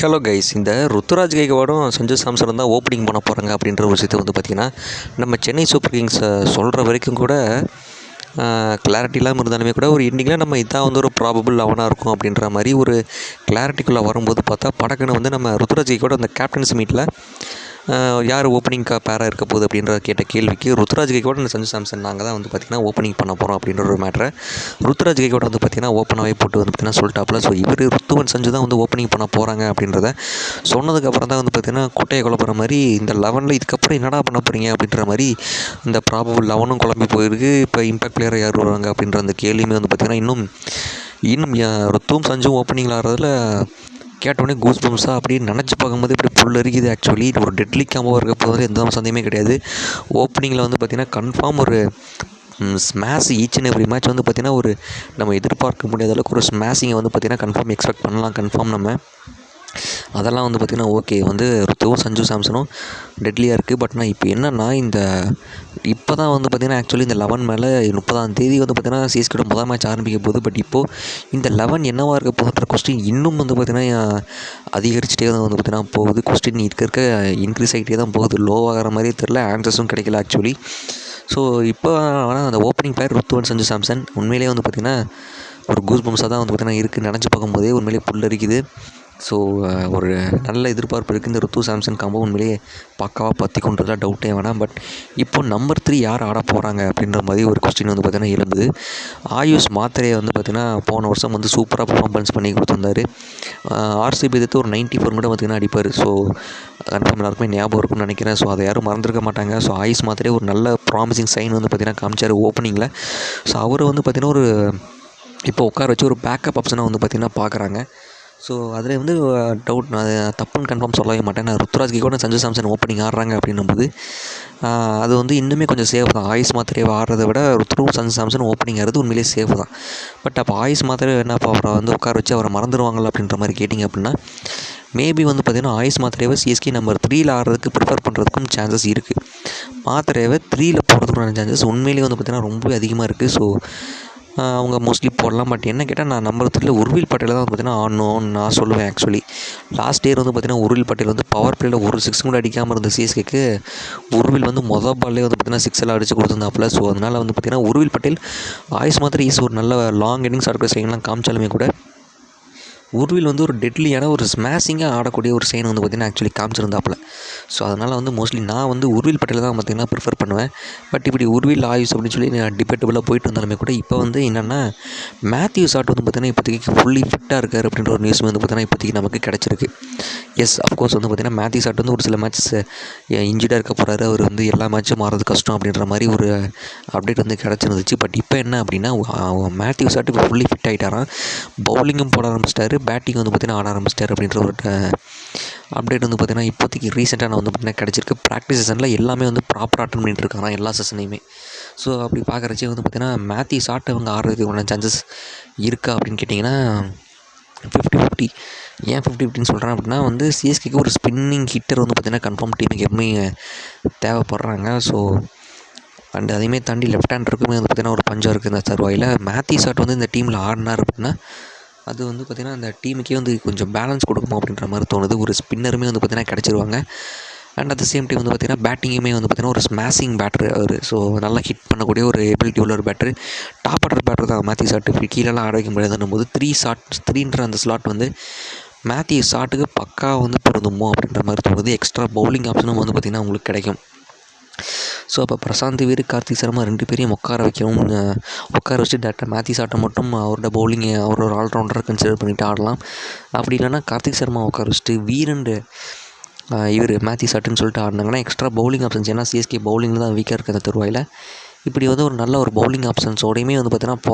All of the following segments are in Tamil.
ஹலோ கைஸ், இந்த ருத்துராஜ் கைக்வாடும் சஞ்சு சாம்சனும் தான் ஓப்பனிங் பண்ண போகிறாங்க அப்படின்ற ஒரு விஷயத்தை வந்து பார்த்திங்கன்னா நம்ம சென்னை சூப்பர் கிங்ஸை சொல்கிற வரைக்கும் கூட கிளாரிட்டி இல்லாமல் இருந்தாலுமே கூட ஒரு எண்டிங்கில் நம்ம இதான் வந்து ஒரு ப்ராபபிள் லெவனாக இருக்கும் அப்படின்ற மாதிரி ஒரு கிளாரிட்டிக்குள்ளே வரும்போது பார்த்தா படக்குன்னு வந்து நம்ம ருத்துராஜ் கைக்வாட் அந்த கேப்டன்சி மீட்டில் யார் ஓப்பனிங் பேராக இருக்க போகுது அப்படின்ற கேட்ட கேள்விக்கு ருத்துராஜ் கைக்வாட் அண்ட் சஞ்சு சாம்சன் நாங்கள் தான் வந்து பார்த்திங்கன்னா ஓப்பனிங் பண்ண போகிறோம் அப்படின்ற ஒரு மேட்டரை ருத்துராஜ் கைக்வாட் வந்து பார்த்திங்கன்னா ஓப்பனாகவே போட்டு வந்து பார்த்திங்கன்னா சொல்லிட்டாப்புல. ஸோ இவர் ருத்துவன் சஞ்சு தான் வந்து ஓப்பனிங் பண்ண போகிறாங்க அப்படின்றத சொன்னதுக்கப்புறம் தான் வந்து பார்த்திங்கன்னா குட்டையை குழப்புற மாதிரி இந்த 11ல் இதுக்கப்புறம் என்னடா பண்ண போகிறீங்க அப்படின்ற மாதிரி இந்த ப்ராபபிள் 11ம் குழம்பி போயிருக்கு. இப்போ இம்பாக்ட் பிளேயர் யார் வருவாங்க அப்படின்ற அந்த கேள்வியுமே வந்து பார்த்திங்கன்னா இன்னும் ருத்துவும் சஞ்சும் ஓப்பனிங்கில் ஆடுறதுல கேட்டோடனே கூஸ் பம்ஸாக அப்படின்னு நினச்சி பார்க்கும்போது இப்படி புல்லரிக்குது. ஆக்சுவலி இது ஒரு டெட்லி காம்போவாக இருக்க போது எந்த சந்தேகமே கிடையாது. ஓப்பனிங்கில் வந்து பார்த்திங்கன்னா கன்ஃபார்ம் ஒரு smash each and every match வந்து பார்த்திங்கன்னா ஒரு நம்ம எதிர்பார்க்க முடியாத அளவுக்கு ஒரு ஸ்மாஷிங்கை வந்து பார்த்திங்கன்னா கன்ஃபார்ம் எக்ஸ்பெக்ட் பண்ணலாம். கன்ஃபார்ம் நம்ம அதெல்லாம் வந்து பார்த்திங்கன்னா ஓகே வந்து ருத்துவும் சஞ்சு சாம்சனும் டெட்லியாக இருக்குது. பட் நான் இப்போ என்னென்னா இப்போ தான் வந்து பார்த்திங்கன்னா ஆக்சுவலி இந்த 11 மேலே 30ஆம் தேதி வந்து பார்த்திங்கன்னா சிஎஸ்கேட முதல் மேட்ச் ஆரம்பிக்க போகுது. பட் இப்போது இந்த 11 என்னவாக இருக்க போகுதுன்ற கொஸ்டின் இன்னும் வந்து பார்த்திங்கன்னா அதிகரிச்சுட்டே தான் வந்து பார்த்திங்கன்னா போகுது. கொஸ்டின் இருக்க இன்க்ரீஸ் ஆகிட்டே தான் போகுது. லோவாகிற மாதிரியே தெரில, ஆன்சர்ஸும் கிடைக்கல ஆக்சுவலி. ஸோ இப்போ ஆனால் அந்த ஓப்பனிங் பிளேயர் ருத்துவன் சஞ்சு சாம்சன் உண்மையிலேயே வந்து பார்த்திங்கன்னா ஒரு கூஸ் பம்ஸாக தான் வந்து பார்த்திங்கன்னா இருக்குது. நினச்சி பார்க்கும்போதே உண்மையிலேயே புல்லரிக்குது. ஸோ ஒரு நல்ல எதிர்பார்ப்பு இருக்குது. இந்த ருத்து சாம்சன் காம்போ உண்மையிலேயே பக்காவாக பற்றி கொண்டதில் டவுட்டே வேணாம். பட் இப்போ நம்பர் 3 யார் ஆட போகிறாங்க அப்படின்ற மாதிரி ஒரு கொஸ்டின் வந்து பார்த்திங்கன்னா எழுந்தது. ஆயுஷ் மாத்திரையை வந்து பார்த்திங்கன்னா போன வருஷம் வந்து சூப்பராக பர்ஃபார்மன்ஸ் பண்ணி கொடுத்துருந்தாரு. ஆர்சிபி எதிர்த்து ஒரு 94 கூட பார்த்திங்கன்னா அடிப்பார். ஸோ கன்ஃபார்ம் எல்லாருக்குமே ஞாபகம் இருக்கும்னு நினைக்கிறேன். ஸோ அதை யாரும் மறந்துருக்க மாட்டாங்க. ஸோ ஆயுஷ் மாத்திரையே ஒரு நல்ல ப்ராமிசிங் சைன் வந்து பார்த்திங்கன்னா காமிச்சார் ஓப்பனிங்கில். ஸோ அவர் வந்து பார்த்திங்கன்னா ஒரு இப்போ உட்கார வச்சு ஒரு பேக்கப் ஆப்ஷனாக வந்து பார்த்திங்கன்னா பார்க்குறாங்க. ஸோ அதில் வந்து டவுட், நான் தப்புன்னு கன்ஃபார்ம் சொல்லவே மாட்டேன். நான் ருத்துராஜ் கைக்வாட் சஞ்சு சாம்சன் ஓப்பனிங் ஆடுறாங்க அப்படின்னும்போது அது வந்து இன்னுமே கொஞ்சம் சேஃப் தான். ஆயுஷ் மாத்திரையை ஆடுறதை விட ருத்துவும் சஞ்சு சாம்சன் ஓப்பனிங் ஆடுறது உண்மையிலேயே சேஃப் தான். பட் அப்போ ஆயுஷ் மாத்திரை என்னப்பா அவரை வந்து உட்கார வச்சு அவரை மறந்துடுவாங்களா அப்படின்ற மாதிரி கேட்டிங்க அப்படின்னா மேபி வந்து பார்த்திங்கன்னா ஆயுஷ் மாத்திரையை சிஎஸ்கே நம்பர் 3ல் ஆடுறதுக்கு ப்ரிஃபர் பண்ணுறதுக்கும் சான்சஸ் இருக்குது. மாத்திரையை 3ல் போடுறதுக்கான சான்சஸ் உண்மையிலேயே வந்து பார்த்திங்கன்னா ரொம்பவே அதிகமாக இருக்குது. ஸோ அவங்க மோஸ்ட்லி போடலாம். பட் என்ன கேட்டால் நான் நம்பர் 3ல் உர்வில் பட்டேல் தான் வந்து பார்த்திங்கன்னா ஆடணும்னு நான் சொல்லுவேன். ஆக்சுவலி லாஸ்ட் இயர் வந்து பார்த்திங்கன்னா உர்வில் பட்டேல் வந்து பவர் பிளேயில் ஒரு 6 கூட அடிக்காமல் இருந்த சிஎஸ்கேக்கு உர்வில் வந்து மொதல் பால்லே வந்து பார்த்திங்கன்னா 6 எல்லாம் அடித்து கொடுத்துருந்தாப்புல. ஸோ அதனால் வந்து பார்த்திங்கன்னா உர்வில் பட்டேல் ஆயுஷ் மாத்திரை ஒரு நல்ல லாங் இன்னிங்ஸ் ஆடக்கூடிய சைன்லாம் காமிச்சாலுமே கூட உர்வில் வந்து ஒரு டெட்லியான ஒரு ஸ்மாஷிங்காக ஆடக்கூடிய ஒரு சைன் வந்து பார்த்திங்கன்னா ஆக்சுவலி காமிச்சிருந்தாப்புல. ஸோ அதனால் வந்து மோஸ்ட்லி நான் வந்து உர்வில் பட்டேல் தான் பார்த்திங்கன்னா ப்ரிஃபர் பண்ணுவேன். பட் இப்படி உர்வில் ஆயுஷ் அப்படின்னு சொல்லி டிபேட்டபுளாக போயிட்டு வந்தாலுமே கூட இப்போ வந்து என்னென்னா மேத்யூ சாட் வந்து பார்த்திங்கன்னா இப்போதைக்கு ஃபுல்லி ஃபிட்டாக இருக்கார் அப்படின்ற ஒரு நியூஸ் வந்து பார்த்திங்கன்னா இப்போதைக்கு நமக்கு கிடச்சிருக்கு. எஸ், அஃப்கோர்ஸ் வந்து பார்த்திங்கன்னா மேத்யூ சாட் வந்து ஒரு சில மேட்சஸ் இன்ஜிடாக இருக்க போகிறாரு. அவர் வந்து எல்லா மேட்சும் மாறது கஷ்டம் அப்படின்ற மாதிரி ஒரு அப்டேட் வந்து கிடச்சிருந்துச்சு. பட் இப்போ என்ன அப்படின்னா மேத்யூ சாட் இப்போ ஃபுல்லி ஃபிட் ஆகிட்டாராம். பவுலிங்கும் போட ஆரம்பிச்சிட்டாரு, பேட்டிங் வந்து பார்த்திங்கன்னா ஆட ஆரம்பிச்சிட்டார் அப்படின்ற ஒரு அப்டேட் வந்து பார்த்திங்கன்னா இப்போதைக்கு ரீசெண்டாக நான் வந்து பார்த்திங்கன்னா கிடச்சிருக்கு. ப்ராக்டிஸ் செஷனில் எல்லாமே வந்து ப்ராப்பராக அட்டன் பண்ணிட்டு இருக்காங்க எல்லா செஷனையுமே. ஸோ அப்படி பார்க்குறச்சே வந்து பார்த்திங்கன்னா மேத்யூ சாட் அவங்க ஆடுறதுக்கான சான்சஸ் இருக்கா அப்படின்னு கேட்டிங்கன்னா 50-50. ஏன் 50-50ன்னு சொல்கிறேன் அப்படின்னா வந்து சிஎஸ்கேக்கு ஒரு ஸ்பின்னிங் ஹிட்டர் வந்து பார்த்திங்கன்னா கன்ஃபார்ம் டீமுக்கு எப்பவுமே தேவைப்படுறாங்க. ஸோ அண்ட் அதையுமே தாண்டி லெஃப்ட் ஹேண்டருக்குமே வந்து பார்த்திங்கன்னா ஒரு பஞ்சம் இருக்குது இந்த தருவாயில். மேத்யூ சாட் வந்து இந்த டீமில் ஆடினார் அப்படின்னா அது வந்து பார்த்திங்கன்னா அந்த டீமுக்கே வந்து கொஞ்சம் பேலன்ஸ் கொடுக்குமா அப்படின்ற மாதிரி தோணுது. ஒரு ஸ்பின்னருமே வந்து பார்த்திங்கன்னா கிடச்சிருவாங்க. And at the same time வந்து பார்த்திங்கன்னா பேட்டிங்குமே வந்து பார்த்திங்கன்னா ஒரு ஸ்மாஷிங் பேட்டர் அவர். ஸோ நல்லா ஹிட் பண்ணக்கூடிய ஒரு எபிலிட்டி உள்ள ஒரு பேட்டர், டாப் ஆர்டர் பேட்டர் தான் மேத்யூ சாட். கீழெல்லாம் ஆட வைக்க முடியாதுன்னும் போது 3ன்ற அந்த ஸ்லாட் வந்து மேத்யூ சாட்டுக்கு பக்கா வந்து பொருந்துமோ அப்படின்ற மாதிரி தோணுது. எக்ஸ்ட்ரா பவுலிங் ஆப்ஷனும் வந்து பார்த்திங்கன்னா உங்களுக்கு கிடைக்கும். ஸோ அப்போ பிரசாந்த் வீர், கார்த்திக் சர்மா 2 பேரையும் உட்கார வச்சுட்டு டேரக்டாக மேத்யூ சாட்டை மட்டும் அவரோட பவுலிங்கை அவர் ஒரு ஆல்ரவுண்டரை கன்சிடர் பண்ணிவிட்டு ஆடலாம். அப்படி இல்லைன்னா கார்த்திக் சர்மா உட்கார வச்சுட்டு வீரண்டு இவர் மேத்யூ சாட்டுன்னு சொல்லிட்டு ஆடினாங்கன்னா எக்ஸ்ட்ரா பவுலிங் ஆப்ஷன்ஸ், ஏன்னா சிஎஸ்கே பவுலிங்கில் தான் வீக்காக இருக்குது அந்த தருவாயில். இப்படி வந்து ஒரு நல்ல ஒரு பவுலிங் ஆப்ஷன்ஸோடையுமே வந்து பார்த்திங்கன்னா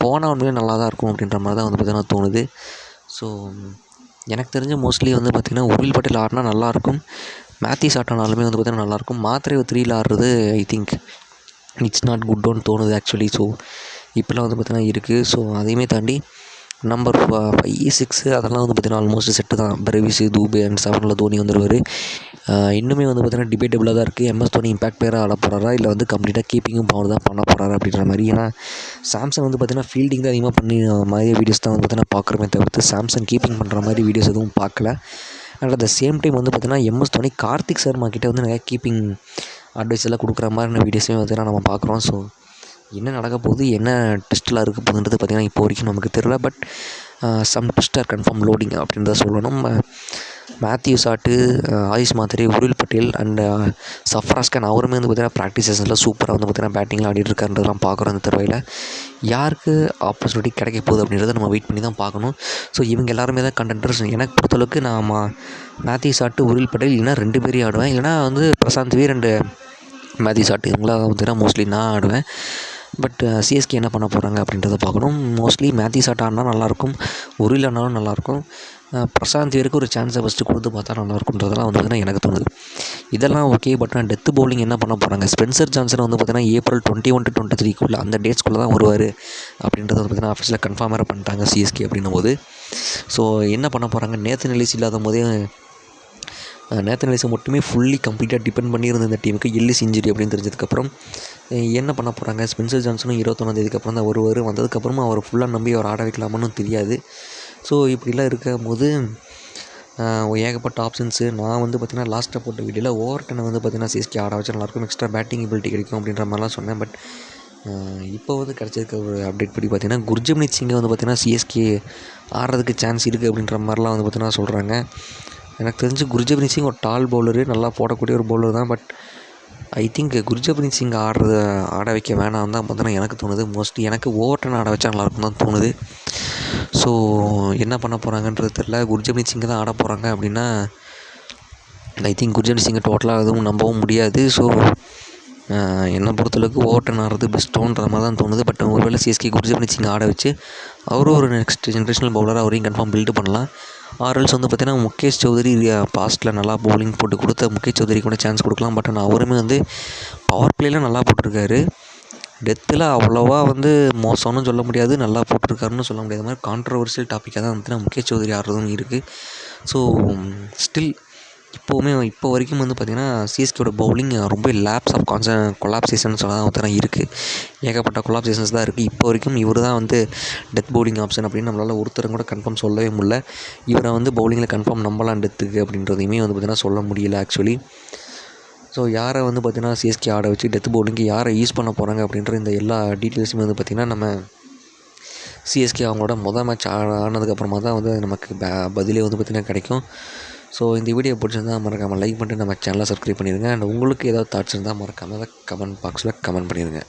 போனால் உண்மையிலே நல்லா தான் இருக்கும் அப்படின்ற மாதிரி தான் வந்து பார்த்திங்கன்னா தோணுது. ஸோ எனக்கு தெரிஞ்ச மோஸ்ட்லி வந்து பார்த்திங்கன்னா உர்வில் பட்டேல் ஆடினா நல்லாயிருக்கும். மேத்யூ சாட் ஆனாலுமே வந்து பார்த்திங்கன்னா நல்லாயிருக்கும். மாத்திரை 3ல் ஆடுறது ஐ திங்க் இட்ஸ் நாட் குட்டோன்னு தோணுது ஆக்சுவலி. ஸோ இப்போலாம் வந்து பார்த்திங்கன்னா இருக்குது. ஸோ அதையுமே தாண்டி நம்பர் 5, 6 அதெல்லாம் வந்து பார்த்திங்கன்னா ஆல்மோஸ்ட் செட்டு தான். பிரவிஸ், தூபே அண்ட் 7ல் தோனி வந்துடுவார். இன்னுமே வந்து பார்த்திங்கன்னா டிபேட்டபிளாக தான் இருக்குது. எம்எஸ் தோனி இம்பாக்ட் பிளேயராக ஆட போகிறாரா, இல்லை வந்து கம்ப்ளீட்டாக கீப்பிங்கும் பவர் தான் பண்ண போகிறாரா அப்படின்ற மாதிரி. ஏன்னா சாம்சங் வந்து பார்த்திங்கன்னா ஃபீல்டிங் தான் அதிகமாக பண்ணி மாதிரி வீடியோஸ் தான் வந்து பார்த்திங்கன்னா பார்க்குறமே தவிர்த்து சாம்சங் கீப்பிங் பண்ணுற மாதிரி வீடியோஸ் எதுவும் பார்க்கல. And at the same time வந்து பார்த்திங்கன்னா எம்எஸ் தோனி கார்த்திக் சர்மா கிட்டே வந்து நிறையா கீப்பிங் அட்வைஸ் எல்லாம் கொடுக்குற மாதிரியான வீடியோஸுமே பார்த்திங்கன்னா நம்ம பார்க்குறோம். ஸோ என்ன நடக்க போகுது, என்ன டெஸ்ட்லாம் இருக்க போகுதுன்றது பார்த்திங்கன்னா இப்போ வரைக்கும் நமக்கு தெரியல. But some test are confirm loading அப்படின்னு தான் சொல்லணும். Matthew Short, Ayush Mhatre, Urvil Patel and Sarfaraz Khan அவருமே வந்து பார்த்திங்கன்னா ப்ராக்டிஸ் செஷனில் சூப்பராக வந்து பார்த்திங்கன்னா பேட்டிங்கில் ஆடிட்டுருக்காருன்றதெல்லாம் பார்க்குறோம். இந்த தடவையில் யாருக்கு ஆப்பர்ச்சுனிட்டி கிடைக்க போகுது அப்படின்றத நம்ம வெயிட் பண்ணி தான் பார்க்கணும். ஸோ இவங்க எல்லாருமே தான் கண்டென்டர்ஸ். எனக்கு பொறுத்தளவுக்கு நான் மேத்யூ சாட்டு, உருள் பட்டேல் இல்லைனா 2 பேரையும் ஆடுவேன். இல்லைனா வந்து பிரசாந்த் வீர் அண்டு மேத்யூ சாட்டு இவங்களாம் பார்த்திங்கன்னா மோஸ்ட்லி நான் ஆடுவேன். பட் சிஎஸ்கே என்ன பண்ண போகிறாங்க அப்படின்றத பார்க்கணும். மோஸ்ட்லி மேத்யூ சாட் ஆடினா நல்லாயிருக்கும், உருள் ஆனாலும் நல்லாயிருக்கும். பிரசாந்த் வீருக்கு ஒரு சான்ஸை ஃபஸ்ட்டு கொடுத்து பார்த்தா நல்லாயிருக்குன்றதெல்லாம் வந்து பார்த்திங்கன்னா எனக்கு தோணுது. இதெல்லாம் ஓகே. பட் நான் டெத்து பவுலிங் என்ன பண்ண போகிறாங்க, ஸ்பென்சர் ஜான்சன் வந்து பார்த்திங்கன்னா April 21 to 23 அந்த டேட்ஸ்குள்ளே தான் வருவார் அப்படின்றத வந்து பார்த்திங்கன்னா ஆஃபீஸில் கன்ஃபார்ம் வேறு பண்ணிட்டாங்க சிஎஸ்கே அப்படின்னும் போது. ஸோ என்ன பண்ண போகிறாங்க, நேத்தன் எல்லிஸ் இல்லாத போதே நேத்தன் எல்லிஸை மட்டுமே ஃபுல்லி கம்ப்ளீட்டாக டிபெண்ட் பண்ணியிருந்த இந்த டீமுக்கு எல்லிஸ் இன்ஜுரி அப்படின்னு தெரிஞ்சதுக்கப்புறம் என்ன பண்ண போகிறாங்க. ஸ்பென்சர் ஜான்சனும் 21 அப்புறம் தான் வருவார். வந்ததுக்கப்புறமா அவர் ஃபுல்லாக நம்பி அவர் ஆட வைக்கலாமான்னு தெரியாது. ஸோ இப்படிலாம் இருக்கும் போது ஏகப்பட்ட ஆப்ஷன்ஸு. நான் வந்து பார்த்திங்கன்னா லாஸ்ட்டாக போட்ட வீடியோவில் ஓவர்டனை வந்து பார்த்திங்கன்னா சிஎஸ்கே ஆட வச்சா நல்லாயிருக்கும், எக்ஸ்ட்ரா பேட்டிங் எபிலிட்டி கிடைக்கும் அப்படின்ற மாதிரிலாம் சொன்னேன். பட் இப்போ வந்து கிடச்சிருக்க ஒரு அப்டேட் படி பார்த்திங்கன்னா குர்ஜப்னீத் சிங்கை வந்து பார்த்திங்கன்னா சிஎஸ்கே ஆடுறதுக்கு சான்ஸ் இருக்குது அப்படின்ற மாதிரிலாம் வந்து பார்த்திங்கன்னா சொல்கிறாங்க. எனக்கு தெரிஞ்சு குர்ஜப்னீத் சிங் ஒரு டால் பவுலரு, நல்லா போடக்கூடிய ஒரு பவுலர் தான். But I think Gurjapneet Singh ஆட வைக்க வேணாம் தான் பார்த்தீங்கன்னா எனக்கு தோணுது. மோஸ்ட்லி எனக்கு ஓவர்டன் ஆட வச்சா நல்லாயிருக்கும் தான் தோணுது. ஸோ என்ன பண்ண போகிறாங்கன்றது தெரில. குர்ஜப்னீத் சிங்கை தான் ஆட போகிறாங்க அப்படின்னா ஐ திங்க் குர்ஜப்னீத் சிங்கை டோட்டலாக எதுவும் நம்பவும் முடியாது. ஸோ என்னை பொறுத்தளவுக்கு ஓவர்டன் ஆடுறது பெஸ்ட்டோன்ற மாதிரி தான் தோணுது. பட் ஒருவேளை சிஎஸ்கே குர்ஜப்னீத் சிங் ஆட வச்சு அவரும் ஒரு நெக்ஸ்ட் ஜென்ரேஷனல் பவுலராக அவரையும் கன்ஃபார்ம் பில்டு பண்ணலாம். ஆர்எல்ஸ் வந்து பார்த்திங்கன்னா முகேஷ் சௌத்ரி பாஸ்ட்டில் நல்லா பவுலிங் போட்டு கொடுத்த முகேஷ் சௌத்ரி கூட சான்ஸ் கொடுக்கலாம். பட் ஆனால் அவருமே வந்து பவர் பிளேயில் நல்லா போட்டிருக்காரு. டெத்தில் அவ்வளோவா வந்து மோசம்னு சொல்ல முடியாது, நல்லா போட்டிருக்காருன்னு சொல்ல முடியாத மாதிரி கான்ட்ரவர்ஷியல் டாப்பிக்காக தான் வந்து முகேஷ் சௌத்ரி ஆடுறதும் இருக்குது. ஸோ ஸ்டில் இப்போ வரைக்கும் வந்து பார்த்திங்கன்னா சிஎஸ்கேயோட பவுலிங் ரொம்ப லேப்ஸ் ஆஃப் கொலாப்சேஷன் சொல்ல தான் வந்து இருக்குது. ஏகப்பட்ட கொலாப்சேஷன்ஸ் தான் இருக்குது. இப்போ வரைக்கும் இவர் தான் வந்து டெத் பவுலிங் ஆப்ஷன் அப்படின்னு நம்மளால் ஒருத்தரும் கூட கன்ஃபார்ம் சொல்லவே முடியல. இவரை வந்து பவுலிங்கில் கன்ஃபார்ம் நம்பலாம் டெத்துக்கு அப்படின்றதையுமே வந்து பார்த்திங்கன்னா சொல்ல முடியல ஆக்சுவலி. ஸோ யாரை வந்து பார்த்திங்கன்னா சிஎஸ்கே ஆட வச்சு டெத் பவுலிங்க்கு யாரை யூஸ் பண்ண போகிறாங்க அப்படின்ற இந்த எல்லா டீட்டெயில்ஸுமே வந்து பார்த்திங்கன்னா நம்ம சிஎஸ்கே அவங்களோட மொதல் மேட்ச் ஆனதுக்கப்புறமா தான் வந்து நமக்கு பதிலே வந்து பார்த்திங்கன்னா கிடைக்கும். ஸோ இந்த வீடியோ பிடிச்சிருந்தால் மறக்காமல் லைக் பண்ணிட்டு நம்ம சேனலை சப்ஸ்கிரைப் பண்ணிடுங்க. அண்ட் உங்களுக்கு ஏதாவது தாட்ஸ் இருந்தால் மறக்காமல் கமெண்ட் பாக்ஸில் கமெண்ட் பண்ணிடுங்க.